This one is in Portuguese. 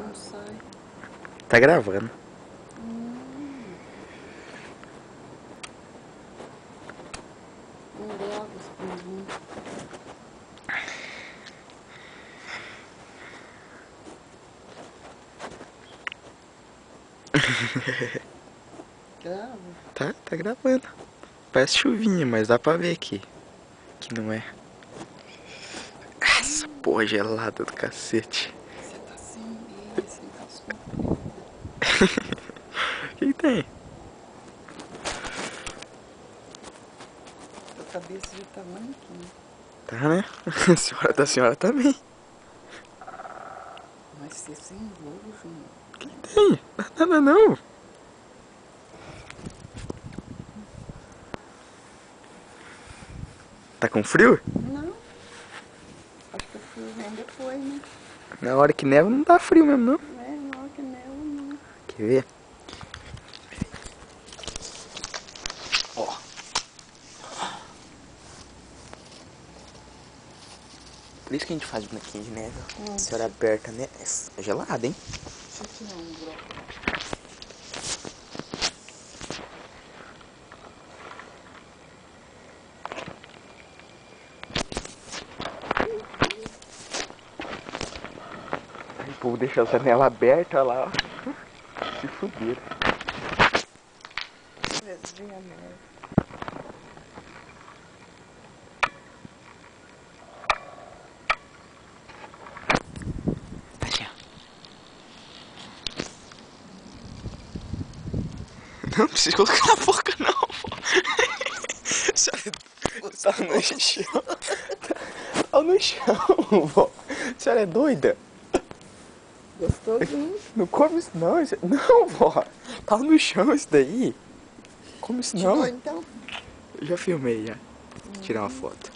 não sai. Tá gravando. Não grava os pinguins. Grava? Tá gravando. Parece chuvinha, mas dá pra ver aqui que não é. Essa porra gelada do cacete. Você tá sem meia, você tá sofrendo. O que tem? Tua cabeça já tá manequim. Tá, né? A senhora da senhora também. Mas você sem envolve, Júnior. O que tem? Nada não. Tá com frio? Não. Acho que o frio vem depois, né? Na hora que neva não tá frio mesmo, não. É, na hora que neva, não. Quer ver? Ó. Por isso que a gente faz bonequinho de neve. A senhora aperta, né? É gelado, hein? Deixa eu tirar um bloco. Aí o povo deixa a janela aberta lá, ó. Se fuderam. Vezinha neve. Não precisa colocar na boca, não, pô. Tá no chão. Tá no chão, vó. A senhora é doida? Gostosinho. Não come isso, não. Não, vó. Tá no chão isso daí. Come isso, não. Tirou então? Eu já filmei, já. Tirar uma foto.